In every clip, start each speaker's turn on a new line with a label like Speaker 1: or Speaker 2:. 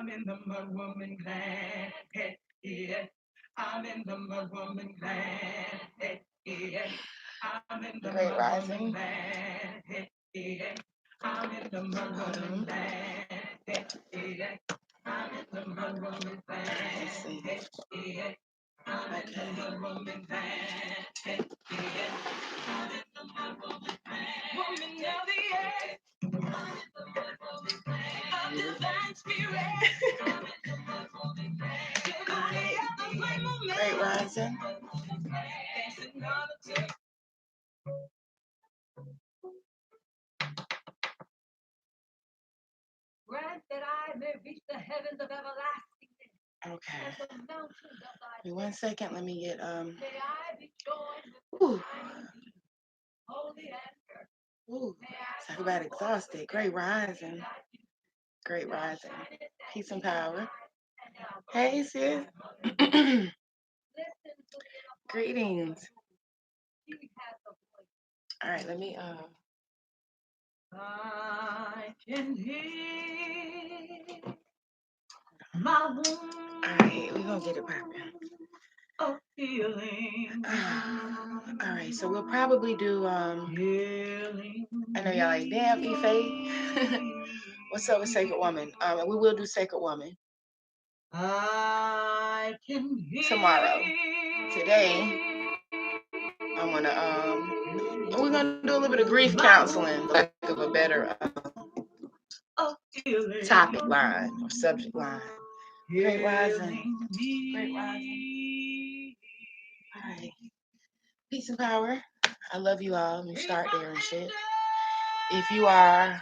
Speaker 1: in the mud woman clan. Hey, yeah. I'm in the mud woman clan. Hey, yeah. I'm in the
Speaker 2: Great
Speaker 1: mud woman
Speaker 2: rising.
Speaker 1: clan. Hey, yeah. I'm in the mud
Speaker 2: Hold
Speaker 1: woman
Speaker 2: on.
Speaker 1: clan. Hey, yeah. I'm in the mud woman
Speaker 2: Let's
Speaker 1: clan.
Speaker 2: see.
Speaker 1: Hey, yeah. I'm in the
Speaker 2: Okay.
Speaker 1: mud woman clan. Hey, yeah. I'm in the mud woman clan. Woman of the earth. Of divine spirit.
Speaker 2: Great rising.
Speaker 1: Grant that I may reach the heavens of everlasting
Speaker 2: Okay.
Speaker 1: as the mountains of thy
Speaker 2: Wait 1 second. Let me get
Speaker 1: may I be joined with
Speaker 2: Ooh.
Speaker 1: holy and
Speaker 2: Ooh. Talk about exhausted. Great rising. Great rising. Peace and power. Hey sis. Greetings. All right, let me
Speaker 1: I can hear my wound.
Speaker 2: all right, we're gonna get it popping.
Speaker 1: Of healing.
Speaker 2: All right, so we'll probably do
Speaker 1: Healing.
Speaker 2: I know y'all like, damn, Ife. What's up with Sacred Woman? We will do Sacred Woman
Speaker 1: I can hear
Speaker 2: tomorrow. Today, I'm gonna we're gonna do a little bit of grief counseling, lack of a better topic line or subject line. Great rising. Great rising. All right. Peace and power. I love you all. Let me start there and shit. If you are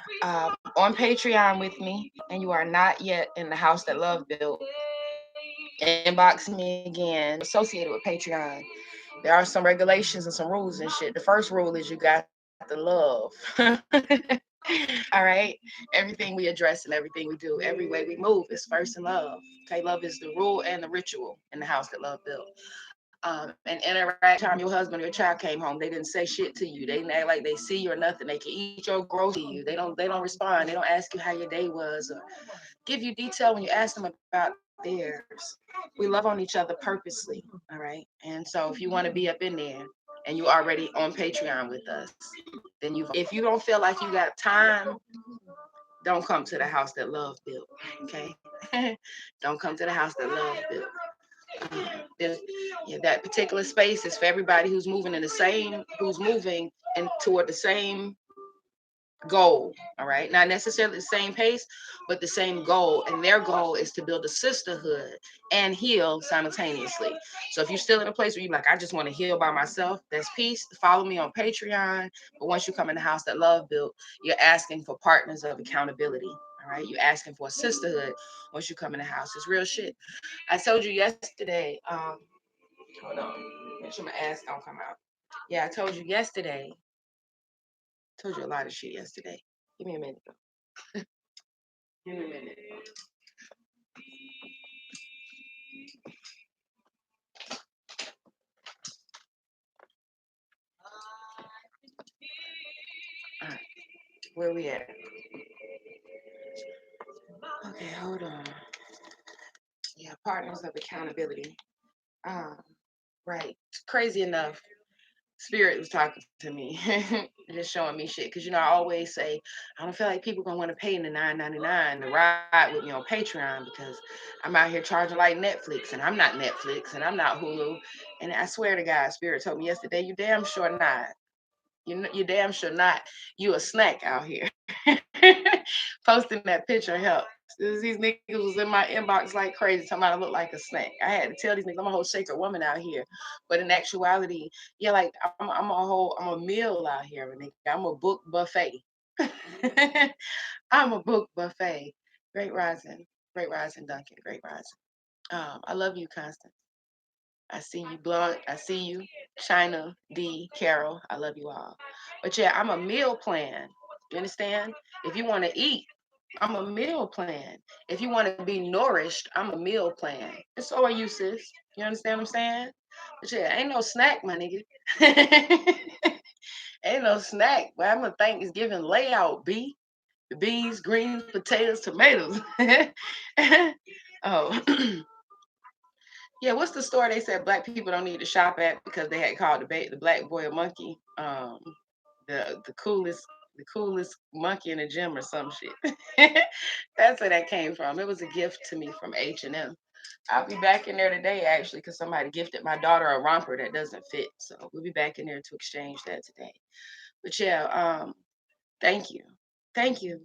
Speaker 2: on Patreon with me and you are not yet in the house that love built, inbox me again. Associated with Patreon, there are some regulations and some rules and shit. The first rule is you got to love. All right. Everything we address and everything we do, every way we move is first in love. Okay. Love is the rule and the ritual in the house that love built. And interact time your husband or your child came home, they didn't say shit to you. They didn't act like they see you or nothing. They can eat your groceries. You. They don't respond. They don't ask you how your day was or give you detail when you ask them about theirs. We love on each other purposely. All right. And so if you want to be up in there and you already on Patreon with us, then if you don't feel like you got time, don't come to the house that love built. Okay. Don't come to the house that love built. That particular space is for everybody who's moving and toward the same goal. All right, not necessarily the same pace, but the same goal, and their goal is to build a sisterhood and heal simultaneously. So if you're still in a place where you're like, I just want to heal by myself, that's peace. Follow me on Patreon. But once you come in the house that love built, you're asking for partners of accountability. All right, you're asking for a sisterhood once you come in the house. It's real shit. I told you yesterday. Hold on, make sure my ass don't come out. Yeah, I told you yesterday. Told you a lot of shit yesterday. Give me a minute though. Give me a minute. All right, where we at? Okay, hold on. Yeah, partners of accountability. Um, right. Crazy enough, Spirit was talking to me, just showing me shit. Cause I always say I don't feel like people gonna want to pay in the $9.99 to ride with me on Patreon because I'm out here charging like Netflix, and I'm not Netflix, and I'm not Hulu. And I swear to God, Spirit told me yesterday, you damn sure not. You damn sure not. You a snack out here. Posting that picture helps. These niggas was in my inbox like crazy, talking about I look like a snack. I had to tell these niggas I'm a whole sacred woman out here. But in actuality, yeah, like I'm a meal out here, nigga. I'm a book buffet. I'm a book buffet. Great rising. Great rising, Duncan. Great rising. I love you, Constance. I see you, Blunt. I see you, China, D, Carol. I love you all. But yeah, I'm a meal plan. You understand? If you want to eat, I'm a meal plan. If you want to be nourished, I'm a meal plan. And so are you, sis. You understand what I'm saying? But yeah, ain't no snack, my nigga. Ain't no snack. But I'm a Thanksgiving layout, B. beans, greens, potatoes, tomatoes. Oh, yeah. What's the store they said black people don't need to shop at because they had called the black boy a monkey? The coolest monkey in the gym or some shit. That's where that came from. It was a gift to me from H&M. I'll be back in there today actually because somebody gifted my daughter a romper that doesn't fit. So we'll be back in there to exchange that today. But yeah, thank you. Thank you.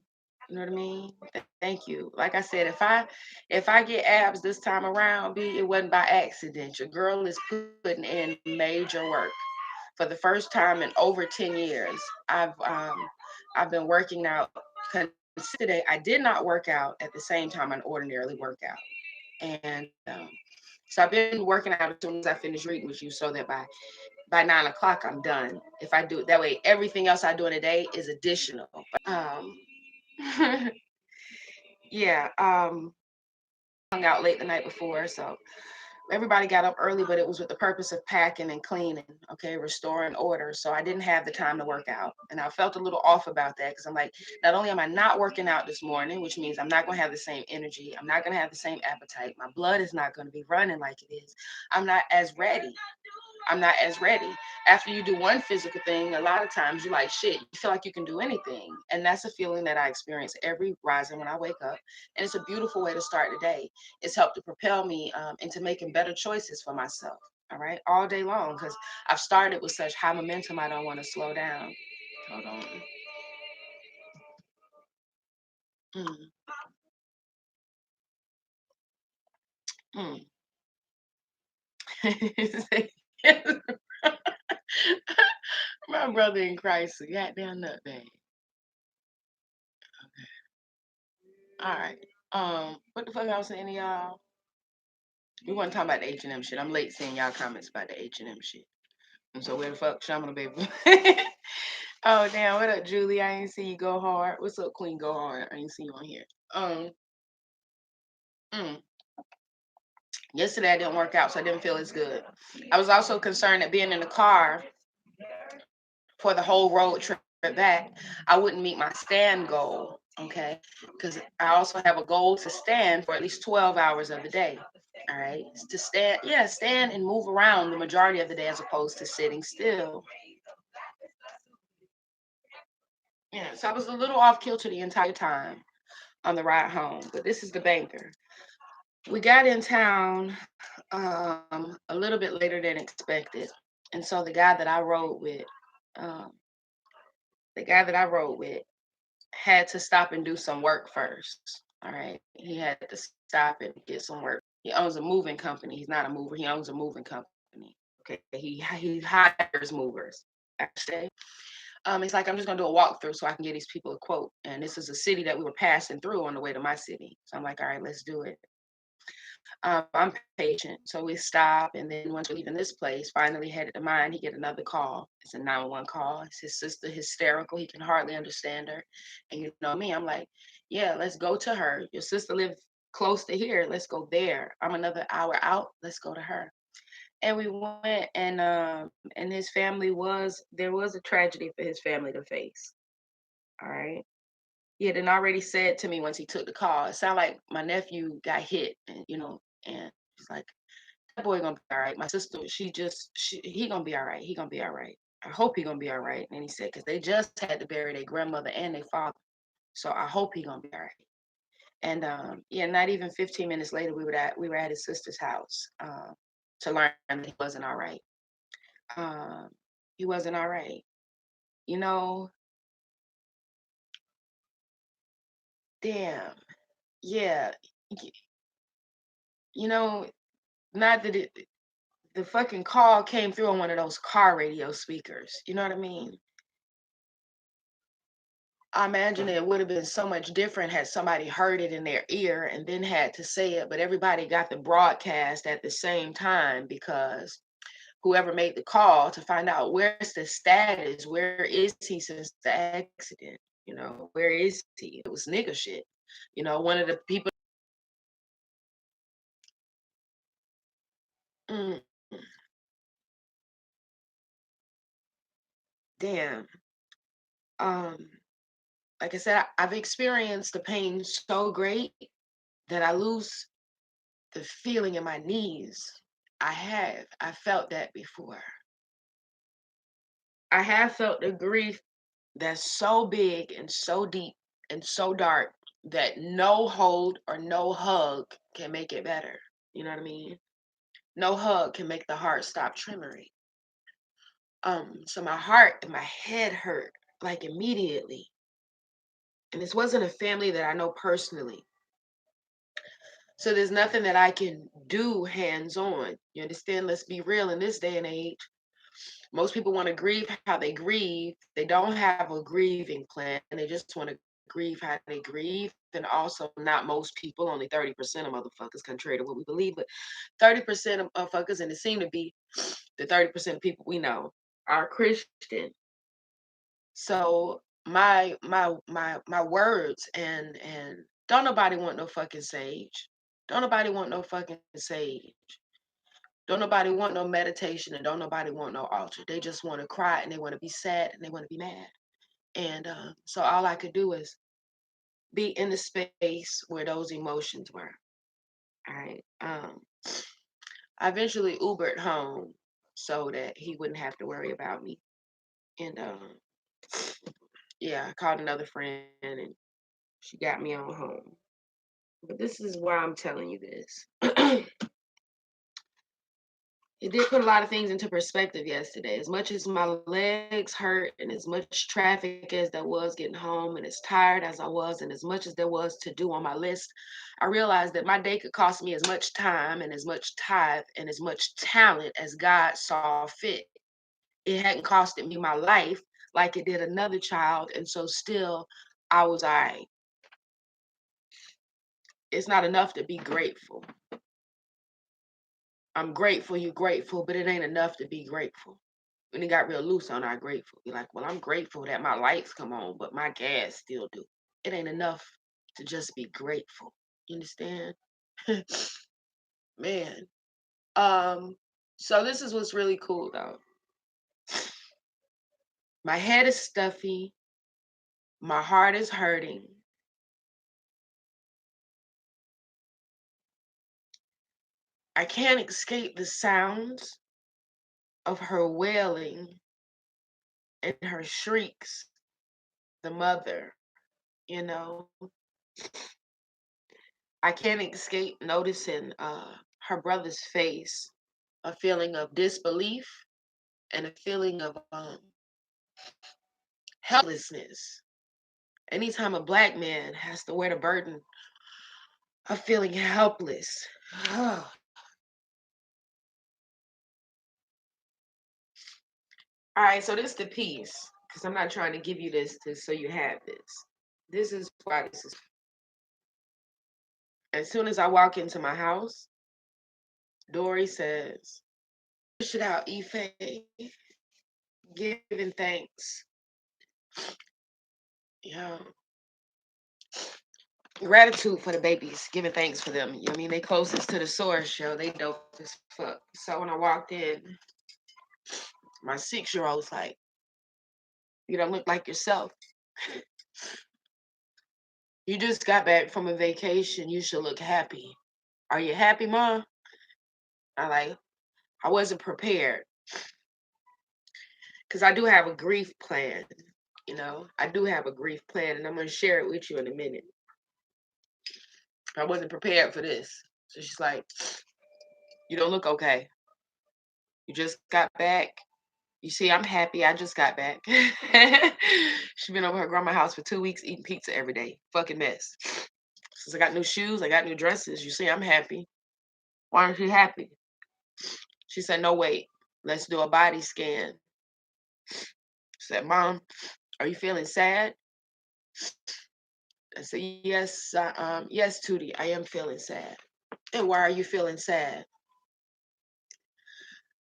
Speaker 2: You know what I mean? Thank you. Like I said, if I get abs this time around, B, it wasn't by accident. Your girl is putting in major work. For the first time in over 10 years, I've been working out today. I did not work out at the same time I ordinarily work out. And so I've been working out as soon as I finish reading with you so that by 9 o'clock I'm done. If I do it that way, everything else I do in a day is additional. Yeah, hung out late the night before, so everybody got up early, but it was with the purpose of packing and cleaning, okay, restoring order. So I didn't have the time to work out. And I felt a little off about that because I'm like, not only am I not working out this morning, which means I'm not going to have the same energy, I'm not going to have the same appetite, my blood is not going to be running like it is. I'm not as ready. I'm not as ready. After you do one physical thing, a lot of times you're like, shit, you feel like you can do anything. And that's a feeling that I experience every rising when I wake up. And it's a beautiful way to start the day. It's helped to propel me into making better choices for myself. All right, all day long, because I've started with such high momentum, I don't want to slow down. Hold on. Mm, mm. My brother in Christ, a goddamn nutbag. All right. What the fuck I was saying to y'all? We want to talk about the H&M shit. I'm late seeing y'all comments about the H&M shit. And so where the fuck Shamana baby? Oh damn, what up, Julie? I ain't see you go hard. What's up, Queen Go Hard? I ain't see you on here. Um mm. Yesterday I didn't work out, so I didn't feel as good. I was also concerned that being in the car for the whole road trip back, I wouldn't meet my stand goal. Okay. Because I also have a goal to stand for at least 12 hours of the day. All right. To stand, yeah, stand and move around the majority of the day as opposed to sitting still. Yeah. So I was a little off kilter the entire time on the ride home. But this is the banker. We got in town a little bit later than expected. And so um, the guy that I rode with had to stop and do some work first. All right. He had to stop and get some work. He owns a moving company. He's not a mover. He owns a moving company. Okay. He hires movers. Actually. He's like, I'm just gonna do a walkthrough so I can give these people a quote. And this is a city that we were passing through on the way to my city. So I'm like, all right, let's do it. I'm patient. So we stop, and then once we're leaving this place, finally headed to mine, he get another call. It's a 911 call. It's his sister, hysterical. He can hardly understand her. And you know me, I'm like, yeah, let's go to her. Your sister lives close to here. Let's go there. I'm another hour out. Let's go to her. And we went, and his family there was a tragedy for his family to face. All right. He had already said to me once he took the call, it sounded like my nephew got hit, and he's like, that boy gonna be all right. My sister, he gonna be all right. He gonna be all right. I hope he gonna be all right. And he said, because they just had to bury their grandmother and their father. So I hope he gonna be all right. And yeah, not even 15 minutes later, we were at his sister's house to learn that he wasn't all right. Um, he wasn't all right. You know, damn. Yeah. You know, not that the fucking call came through on one of those car radio speakers. You know what I mean? I imagine it would have been so much different had somebody heard it in their ear and then had to say it, but everybody got the broadcast at the same time because whoever made the call to find out where's the status, where is he since the accident, where is he? It was nigga shit. One of the people. Mm, damn. Um, like I said, I've experienced the pain so great that I lose the feeling in my knees. I felt that before. I have felt the grief that's so big and so deep and so dark that no hold or no hug can make it better. You know what I mean? No hug can make the heart stop tremoring. So my heart and my head hurt like immediately. And this wasn't a family that I know personally. So there's nothing that I can do hands on. You understand? Let's be real in this day and age. Most people want to grieve how they grieve. They don't have a grieving plan. They just want to grieve how they grieve. And also, not most people, only 30% of motherfuckers, contrary to what we believe, but 30% of motherfuckers, and it seemed to be the 30% of people we know, are Christian. So my words and don't nobody want no fucking sage. Don't nobody want no fucking sage. Don't nobody want no meditation and don't nobody want no altar. They just want to cry and they want to be sad and they want to be mad. And so all I could do is be in the space where those emotions were. All right. I eventually Ubered home so that he wouldn't have to worry about me. And yeah, I called another friend and she got me on home. But this is why I'm telling you this. It did put a lot of things into perspective yesterday. As much as my legs hurt and as much traffic as there was getting home and as tired as I was and as much as there was to do on my list, I realized that my day could cost me as much time and as much tithe and as much talent as God saw fit. It hadn't costed me my life like it did another child, and so still I was all right. It's not enough to be grateful. I'm grateful you're grateful, but it ain't enough to be grateful. When it got real loose on our grateful, be like, well, I'm grateful that my lights come on, but my gas still do. It ain't enough to just be grateful. You understand? Man. So this is what's really cool though. My head is stuffy, my heart is hurting. I can't escape the sounds of her wailing and her shrieks, the mother, you know. I can't escape noticing her brother's face, a feeling of disbelief and a feeling of helplessness. Anytime a black man has to wear the burden of feeling helpless. All right, so this is the piece, because I'm not trying to give you this so you have this. This is why this is. As soon as I walk into my house, Dory says, push it out, Ife, giving thanks. You know, gratitude for the babies, giving thanks for them. You know what I mean? They closest to the source, yo. They dope as fuck. So when I walked in, my 6-year-old was like, you don't look like yourself. You just got back from a vacation. You should look happy. Are you happy, Mom? I wasn't prepared. Because I do have a grief plan. You know, I do have a grief plan, and I'm going to share it with you in a minute. I wasn't prepared for this. So she's like, you don't look okay. You just got back. You see, I'm happy. I just got back. She's been over her grandma's house for 2 weeks eating pizza every day. Fucking mess. Since I got new shoes, I got new dresses. You see, I'm happy. Why aren't you happy? She said, no, wait. Let's do a body scan. She said, Mom, are you feeling sad? I said, yes, yes, Tootie, I am feeling sad. And why are you feeling sad?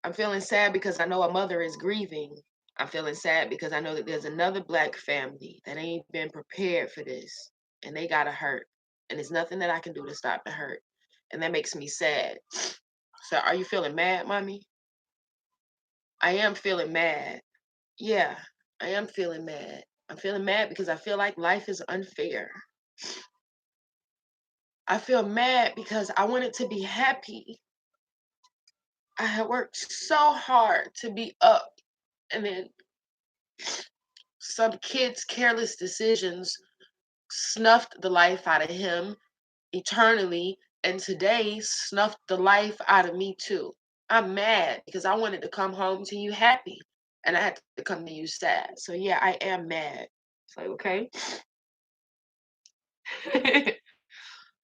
Speaker 2: I'm feeling sad because I know a mother is grieving. I'm feeling sad because I know that there's another black family that ain't been prepared for this and they gotta hurt. And there's nothing that I can do to stop the hurt. And that makes me sad. So are you feeling mad, Mommy? I am feeling mad. Yeah, I am feeling mad. I'm feeling mad because I feel like life is unfair. I feel mad because I wanted to be happy. I had worked so hard to be up, and then some kid's careless decisions snuffed the life out of him eternally, and today snuffed the life out of me too. I'm mad because I wanted to come home to you happy, and I had to come to you sad. So yeah, I am mad. It's like, okay.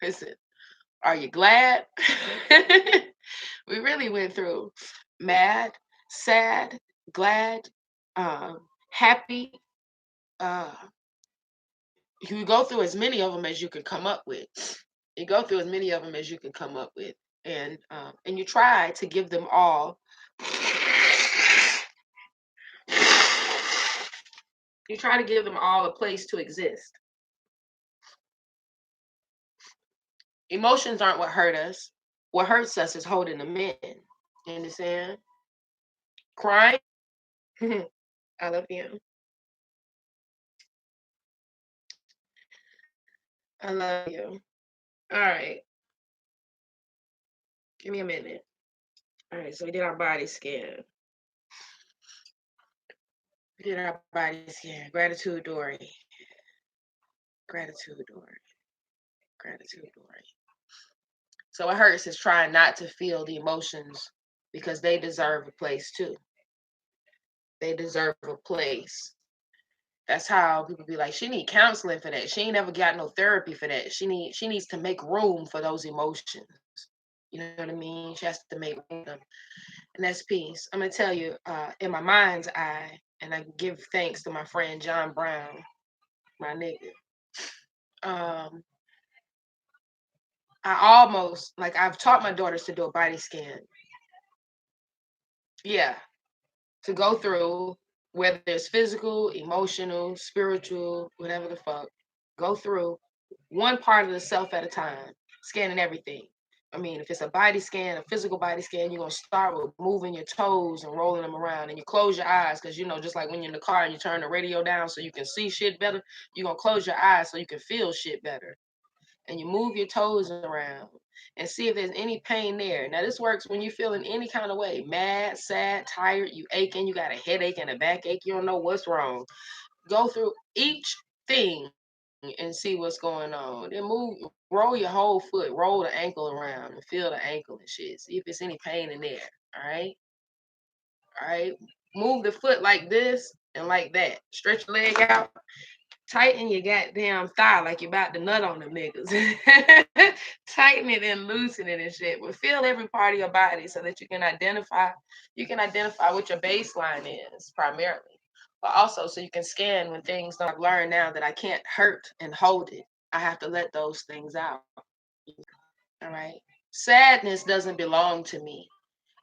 Speaker 2: Listen, are you glad? We really went through mad, sad, glad, happy. Uh, you go through as many of them as you can come up with. You go through as many of them as you can come up with, and you try to give them all. You try to give them all a place to exist. Emotions aren't what hurt us. What hurts us is holding them in. You understand? Crying. I love you. I love you. All right. Give me a minute. All right. So we did our body scan. We did our body scan. Gratitude, Dory. Gratitude, Dory. Gratitude, Dory. So what hurts is trying not to feel the emotions because they deserve a place too. They deserve a place. That's how people be like, she need counseling for that. She ain't never got no therapy for that. She needs to make room for those emotions. You know what I mean? She has to make room for them. And that's peace. I'm gonna tell you, in my mind's eye, and I give thanks to my friend John Brown, my nigga. Um, I almost like I've taught my daughters to do a body scan. Yeah, to go through whether it's physical, emotional, spiritual, whatever the fuck. Go through one part of the self at a time, scanning everything. I mean, if it's a body scan, a physical body scan, you're gonna start with moving your toes and rolling them around, and you close your eyes because just like when you're in the car and you turn the radio down so you can see shit better, you're gonna close your eyes so you can feel shit better. And you move your toes around and see if there's any pain there. Now, this works when you're feeling any kind of way, mad, sad, tired, you aching, you got a headache and a backache, you don't know what's wrong. Go through each thing and see what's going on. Then roll your whole foot, roll the ankle around and feel the ankle and shit. See if there's any pain in there. All right. All right. Move the foot like this and like that. Stretch your leg out. Tighten your goddamn thigh like you're about to nut on them niggas. Tighten it and loosen it and shit. But feel every part of your body so that you can identify what your baseline is primarily. But also so you can scan when things don't. I've learned now that I can't hurt and hold it. I have to let those things out. All right. Sadness doesn't belong to me.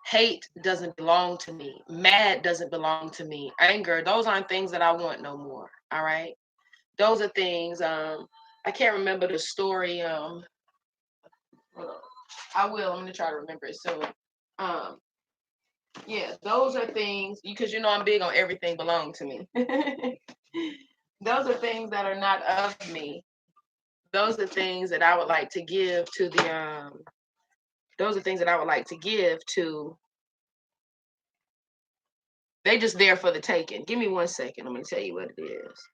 Speaker 2: Hate doesn't belong to me. Mad doesn't belong to me. Anger, those aren't things that I want no more. All right. Those are things. I can't remember the story. Hold on. I will. I'm gonna try to remember it soon. Um, yeah, those are things because I'm big on everything belong to me. Those are things that are not of me. Those are things that I would like to give to the. Those are things that I would like to give to. They just there for the taking. Give me 1 second. I'm gonna tell you what it is.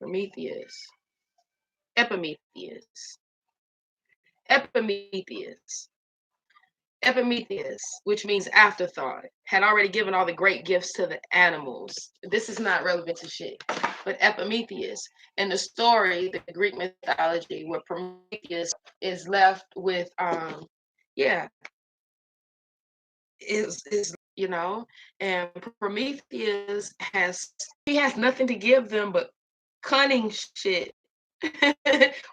Speaker 2: Prometheus. Epimetheus. Epimetheus. Epimetheus, which means afterthought, had already given all the great gifts to the animals. This is not relevant to shit. But Epimetheus, in the story, the Greek mythology, where Prometheus is left with, yeah, and Prometheus he has nothing to give them but cunning shit.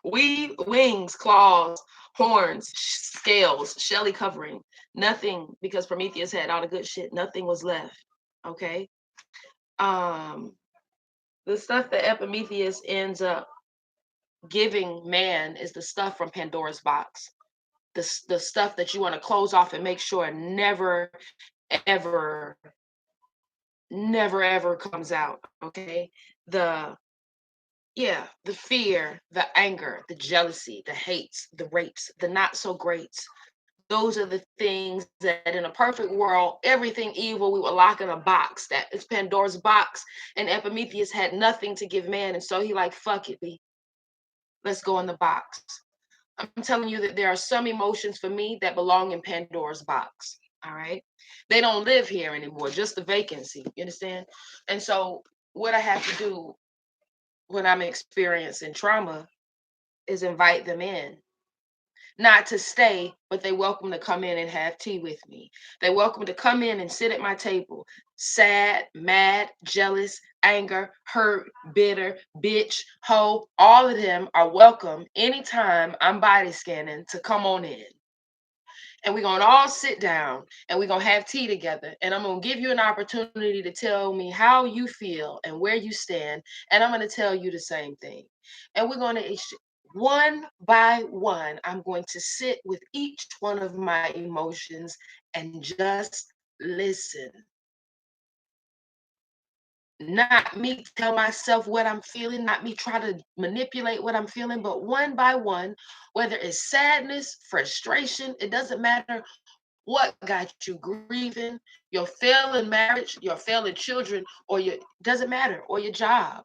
Speaker 2: Wings, claws, horns, scales, shelly covering. Nothing, because Prometheus had all the good shit. Nothing was left. Okay. The stuff that Epimetheus ends up giving man is the stuff from Pandoras Box. The stuff that you want to close off and make sure never, ever never ever comes out. Okay. The the fear, the anger, the jealousy, the hates, the rapes, the not so greats. Those are the things that in a perfect world, everything evil we would lock in a box. That is Pandora's box. And Epimetheus had nothing to give man. And so he like, fuck it, let's go in the box. I'm telling you that there are some emotions for me that belong in Pandora's box. All right. They don't live here anymore, just the vacancy. You understand? And so what I have to do when I'm experiencing trauma is invite them in, not to stay, but they welcome to come in and have tea with me. They welcome to come in and sit at my table, sad, mad, jealous, anger, hurt, bitter, bitch, hoe. All of them are welcome anytime I'm body scanning to come on in. And we're gonna all sit down and we're gonna have tea together. And I'm gonna give you an opportunity to tell me how you feel and where you stand. And I'm gonna tell you the same thing. And we're gonna one by one, I'm going to sit with each one of my emotions and just listen. Not me tell myself what I'm feeling, not me try to manipulate what I'm feeling, but one by one, whether it's sadness, frustration, it doesn't matter what got you grieving, your failing marriage, your failing children, or your doesn't matter, or your job.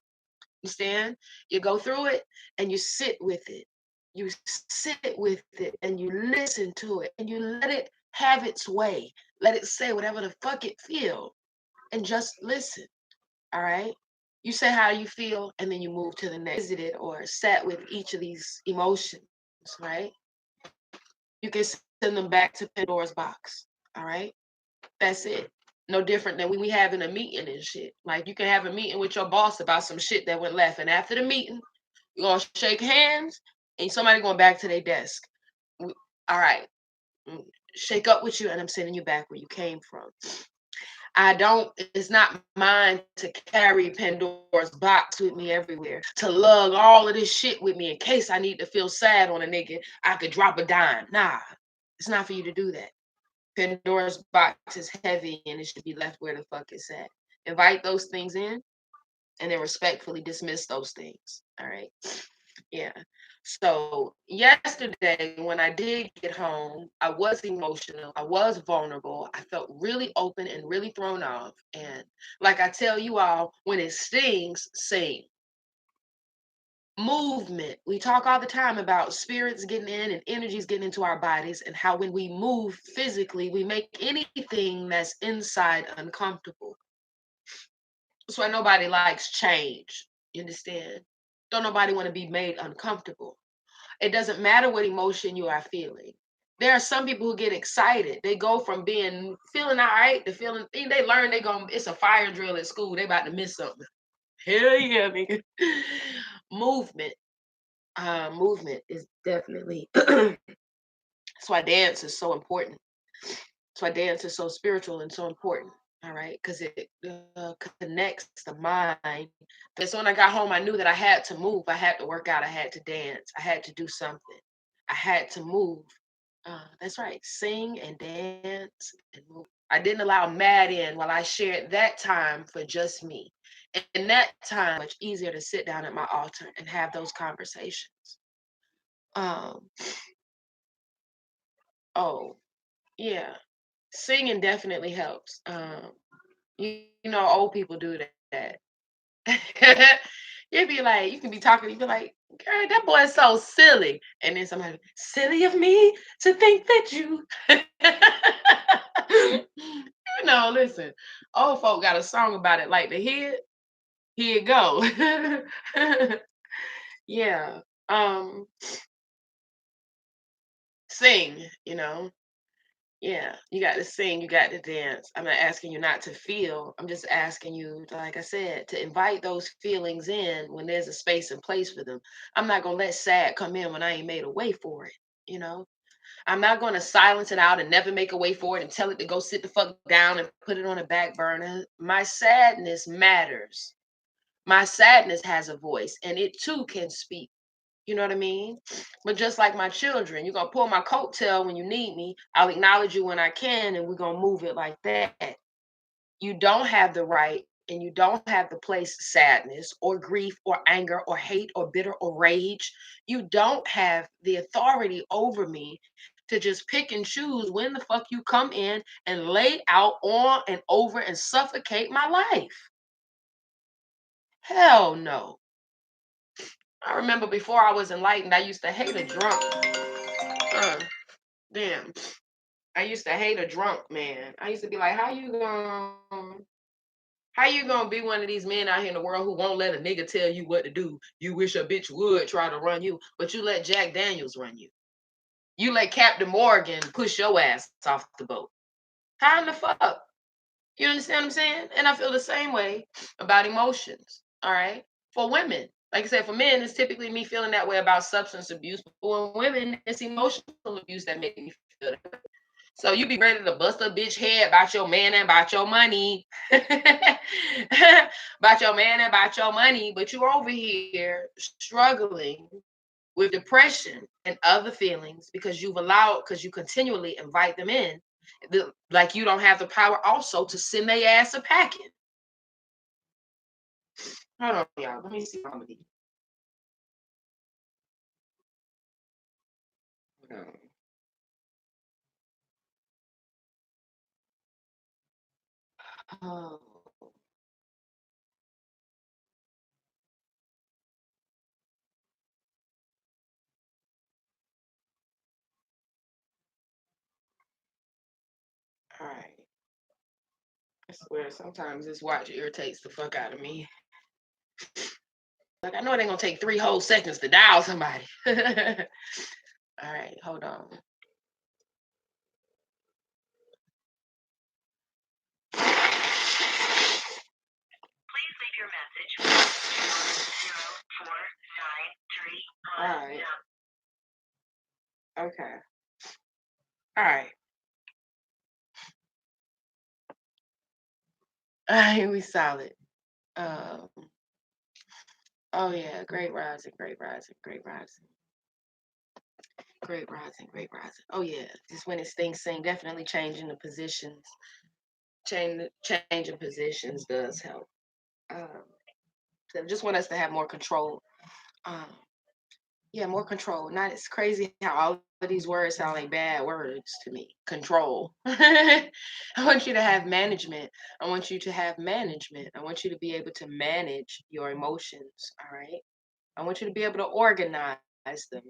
Speaker 2: You understand? You go through it and you sit with it. You sit with it and you listen to it and you let it have its way. Let it say whatever the fuck it feel and just listen. All right. You say how you feel, and then you move to the next. Visited or sat with each of these emotions, right? You can send them back to Pandora's box. All right. That's it. No different than when we having a meeting and shit. Like you can have a meeting with your boss about some shit that went left, and after the meeting, you're gonna shake hands, and somebody going back to their desk. All right, shake up with you, and I'm sending you back where you came from. I don't, it's not mine to carry Pandora's box with me everywhere, to lug all of this shit with me in case I need to feel sad on a nigga. I could drop a dime. Nah, it's not for you to do that. Pandora's box is heavy and it should be left where the fuck it's at. Invite those things in and then respectfully dismiss those things. All right. Yeah. So yesterday, when I did get home, I was emotional. I was vulnerable. I felt really open and really thrown off. And like I tell you all, when it stings, sing. Movement. We talk all the time about spirits getting in and energies getting into our bodies, and how when we move physically, we make anything that's inside uncomfortable. That's why nobody likes change. You understand? Don't nobody want to be made uncomfortable. It doesn't matter what emotion you are feeling. There are some people who get excited. They go from being feeling all right to feeling, they learn they going it's a fire drill at school. They about to miss something. Hell yeah, nigga. Movement. Movement is definitely that's why dance is so important. That's why dance is so spiritual and so important. All right, because it connects the mind. And so when I got home, I knew that I had to move. I had to work out. I had to dance. I had to do something. I had to move. That's right. Sing and dance and move. I didn't allow Mad in while I shared that time for just me. And that time, much easier to sit down at my altar and have those conversations. Um, oh, yeah. Singing definitely helps. You know, old people do that. You'd be like, you can be talking, you'd be like, girl, that boy is so silly. And then somebody, silly of me to think that you. You know, listen, old folk got a song about it like the head. Here it go. Yeah. Um, sing, you know. Yeah, you got to sing, you got to dance. I'm not asking you not to feel. I'm just asking you, like I said, to invite those feelings in when there's a space and place for them. I'm not going to let sad come in when I ain't made a way for it, you know? I'm not going to silence it out and never make a way for it and tell it to go sit the fuck down and put it on a back burner. My sadness matters. My sadness has a voice and it too can speak. You know what I mean? But just like my children, you're gonna pull my coattail when you need me. I'll acknowledge you when I can, and we're gonna move it like that. You don't have the right and you don't have the place sadness or grief or anger or hate or bitter or rage. You don't have the authority over me to just pick and choose when the fuck you come in and lay out on and over and suffocate my life. Hell no. I remember before I was enlightened, I used to hate a drunk. Damn. I used to hate a drunk man. I used to be like, how you gonna be one of these men out here in the world who won't let a nigga tell you what to do? You wish a bitch would try to run you, but you let Jack Daniels run you. You let Captain Morgan push your ass off the boat. How in the fuck? You understand what I'm saying? And I feel the same way about emotions. All right. For women, like I said, for men, it's typically me feeling that way about substance abuse. But for women, it's emotional abuse that makes me feel that way. So you be ready to bust a bitch head about your man and about your money. About your man and about your money, but you're over here struggling with depression and other feelings because you continually invite them in. Like you don't have the power also to send their ass a packing. Hold on, y'all. Let me see comedy. Oh, all right. I swear, sometimes this watch irritates the fuck out of me. Like I know it ain't gonna take 3 whole seconds to dial somebody. All right, hold on. Please leave your message. 0493. All right. Okay. All right. All right, we solid. Um. Oh yeah, great rising, great rising, great rising, great rising, great rising. Oh yeah, just when it's things saying definitely changing the positions, changing positions does help. Um, so I just want us to have more control. Um, yeah, more control. Not it's crazy how all of these words sound like bad words to me. Control. I want you to have management. I want you to have management. I want you to be able to manage your emotions. All right. I want you to be able to organize them.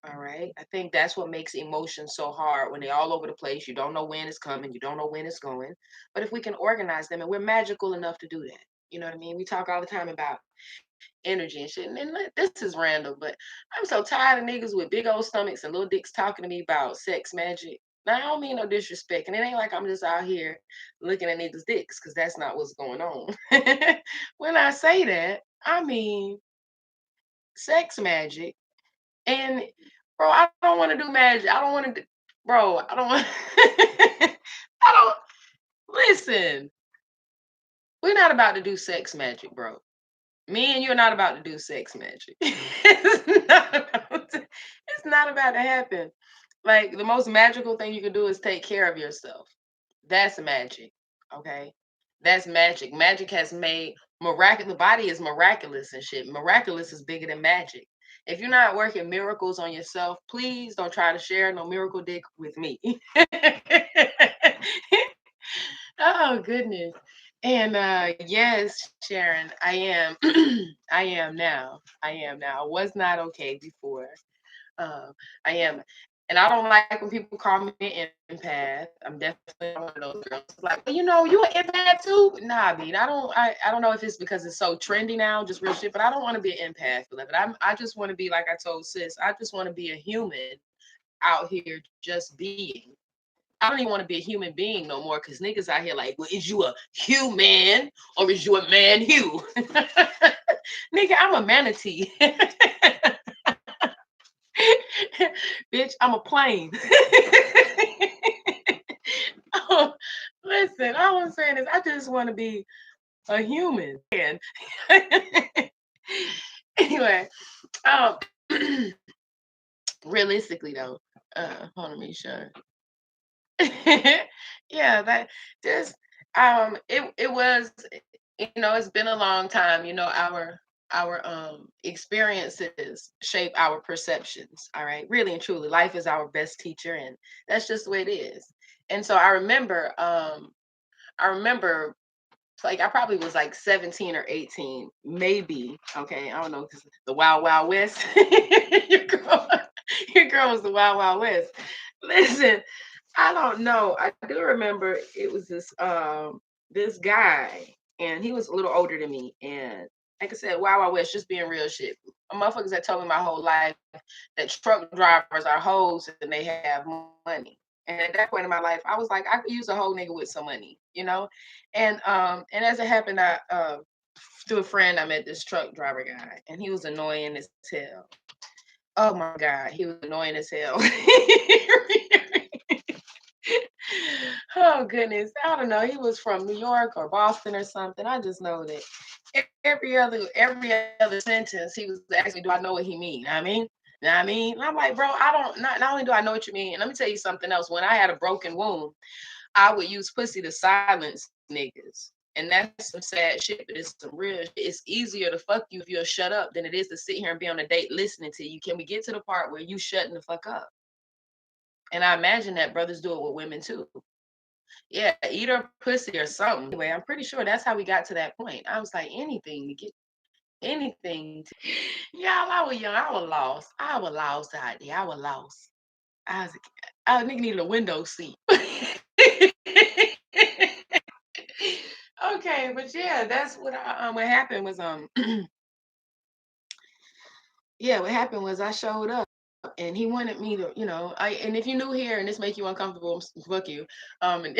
Speaker 2: All right. I think that's what makes emotions so hard when they're all over the place. You don't know when it's coming, you don't know when it's going. But if we can organize them, and we're magical enough to do that. You know what I mean? We talk all the time about energy and shit. And this is random, but I'm so tired of niggas with big old stomachs and little dicks talking to me about sex magic. Now, I don't mean no disrespect. And it ain't like I'm just out here looking at niggas' dicks, because that's not what's going on. When I say that, I mean sex magic. And bro, I don't want to do magic. I don't want to, bro. I don't want. I don't listen. We're not about to do sex magic, bro. Me and you're not about to do sex magic. It's not about to happen. Like the most magical thing you can do is take care of yourself. That's magic. Okay. That's magic. Magic has made miraculous. The body is miraculous and shit. Miraculous is bigger than magic. If you're not working miracles on yourself, please don't try to share no miracle dick with me. Oh goodness. And yes, Sharon, I am. I am now. I am now. I was not okay before. I am, and I don't like when people call me an empath. I'm definitely one of those girls. Like, well, you an empath too? Nah, I mean, I don't. I don't know if it's because it's so trendy now, just real shit. But I don't want to be an empath, beloved. I just want to be like I told sis. I just want to be a human out here, just being. I don't even want to be a human being no more, because niggas out here like, well, is you a human or is you a man? Hugh? Nigga, I'm a manatee. Bitch, I'm a plane. Oh, listen, all I'm saying is I just want to be a human. Anyway, um, realistically though, hold on, me sure. Yeah, that just It was, it's been a long time. Our experiences shape our perceptions. All right, really and truly, life is our best teacher, and that's just the way it is. And so I remember like I probably was like 17 or 18, maybe. Okay, I don't know, 'cause the Wild Wild West. your girl, your girl was the Wild Wild West. Listen, I don't know. I do remember it was this guy, and he was a little older than me. And like I said, Wild Wild West, just being real shit. Motherfuckers that told me my whole life that truck drivers are hoes and they have money. And at that point in my life, I was like, I could use a whole nigga with some money. And as it happened, I through a friend, I met this truck driver guy, and he was annoying as hell. Oh my god, he was annoying as hell. Oh goodness, I don't know. He was from New York or Boston or something. I just know that every other sentence he was asking me, "Do I know what he mean?" And I'm like, bro, I don't. Not only do I know what you mean, and let me tell you something else. When I had a broken wound, I would use pussy to silence niggas. And that's some sad shit, but it's some real shit. It's easier to fuck you if you'll shut up than it is to sit here and be on a date listening to you. Can we get to the part where you shutting the fuck up? And I imagine that brothers do it with women too. Yeah, eat her pussy or something. Anyway, I'm pretty sure that's how we got to that point. I was like, anything to get anything. Y'all, I was young. I was lost. I was lost out there. I was lost. I was a nigga needed a window seat. Okay, but yeah, that's what happened was yeah, what happened was I showed up and he wanted me to, and if you're new here and this make you uncomfortable, fuck you. And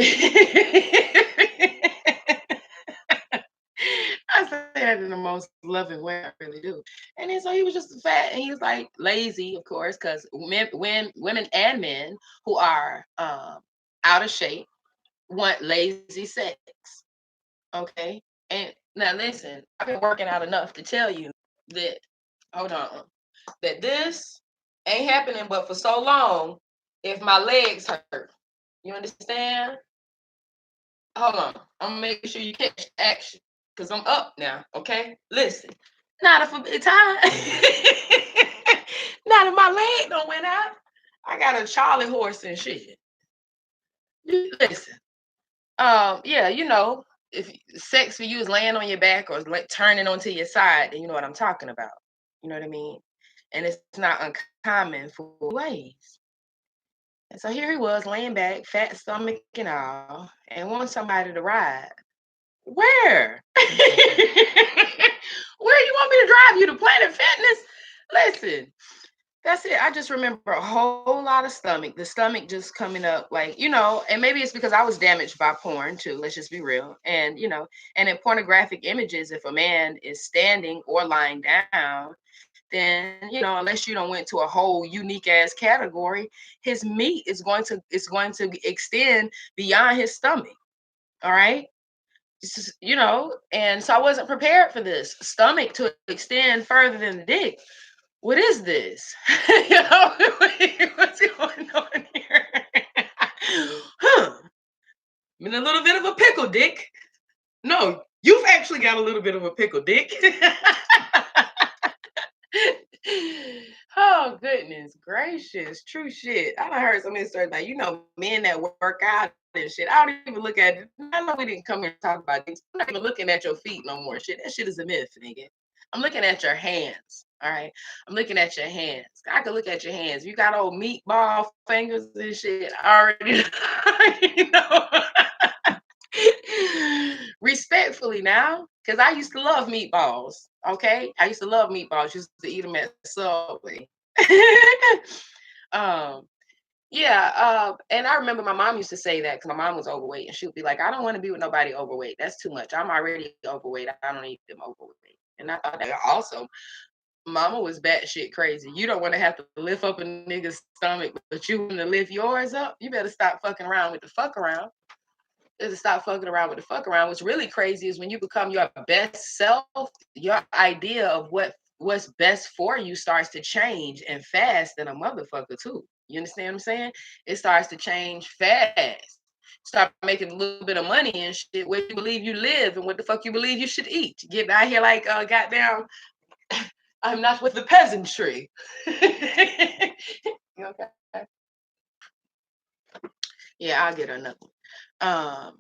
Speaker 2: I say that in the most loving way, I really do. And then so he was just fat and he was like lazy, of course, because women and men who are out of shape want lazy sex. Okay. And now listen, I've been working out enough to tell you that, hold on, that this ain't happening but for so long if my legs hurt. You understand? Hold on. I'm gonna make sure you catch action. Cause I'm up now. Okay? Listen. Not if it's time. Not if my leg don't went out. I got a Charlie horse and shit. Listen. Yeah, if sex for you is laying on your back or like turning onto your side, then you know what I'm talking about. You know what I mean? And it's not uncommon for ways. And so here he was laying back, fat stomach and all, and want somebody to ride. Where? Where you want me to drive you to Planet Fitness? Listen, that's it. I just remember a whole lot of stomach. The stomach just coming up, like, and maybe it's because I was damaged by porn too. Let's just be real. And in pornographic images, if a man is standing or lying down, then unless you don't went to a whole unique ass category, his meat is going to extend beyond his stomach. All right. And so I wasn't prepared for this stomach to extend further than the dick. What is this? What's going on here? Huh. I'm in a little bit of a pickle, Dick. No, you've actually got a little bit of a pickle, Dick. Oh goodness gracious, true shit. I done heard somebody start like, men that work out and shit. I don't even look at it. I know we didn't come here to talk about things. I'm not even looking at your feet no more. Shit, that shit is a myth, nigga. I'm looking at your hands. All right. I'm looking at your hands. I can look at your hands. You got old meatball fingers and shit. I already know. Respectfully now, because I used to love meatballs. Okay. I used to love meatballs. Used to eat them at Subway. um, yeah, and I remember my mom used to say that because my mom was overweight, and she would be like, "I don't want to be with nobody overweight. That's too much. I'm already overweight. I don't need them overweight." And I thought that also, Mama was batshit crazy. You don't want to have to lift up a nigga's stomach, but you want to lift yours up. You better stop fucking around with the fuck around. You better stop fucking around with the fuck around. What's really crazy is when you become your best self, your idea of what's best for you starts to change and fast than a motherfucker too. You understand what I'm saying? It starts to change fast. Start making a little bit of money and shit. Where you believe you live and what the fuck you believe you should eat. Getting out here like goddamn, I'm not with the peasantry. Okay. Yeah, I'll get another one.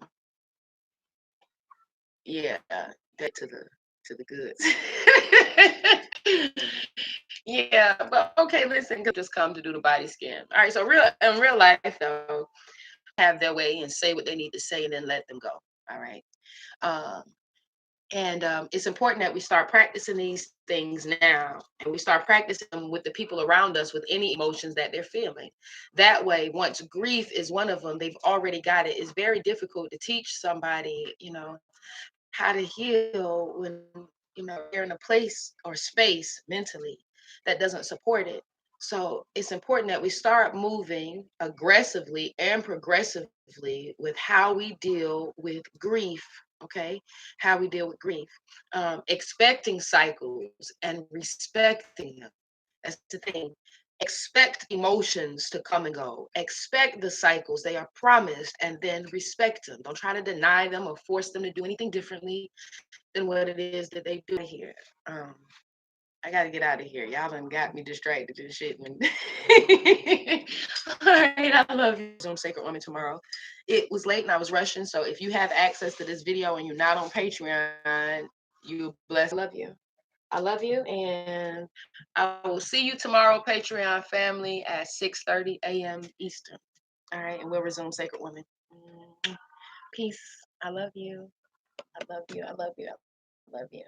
Speaker 2: Yeah, back to the goods. Yeah, but okay, listen, just come to do the body scan. All right, so real life though, have their way and say what they need to say and then let them go. All right. Um, and it's important that we start practicing these things now, and we start practicing them with the people around us with any emotions that they're feeling. That way, once grief is one of them, they've already got it. It's very difficult to teach somebody, how to heal when they're in a place or space mentally that doesn't support it. So it's important that we start moving aggressively and progressively with how we deal with grief. Okay, how we deal with grief, expecting cycles and respecting them. That's the thing. Expect emotions to come and go. Expect the cycles. They are promised, and then respect them. Don't try to deny them or force them to do anything differently than what it is that they do here. Um, I gotta get out of here. Y'all done got me distracted and shit. All right, I love you. Zoom Sacred Woman tomorrow. It was late and I was rushing. So if you have access to this video and you're not on Patreon, you bless. I love you, and I will see you tomorrow, Patreon family, at 6:30 a.m. Eastern. All right, and we'll resume Sacred Woman. Peace. I love you. I love you. I love you. I love you.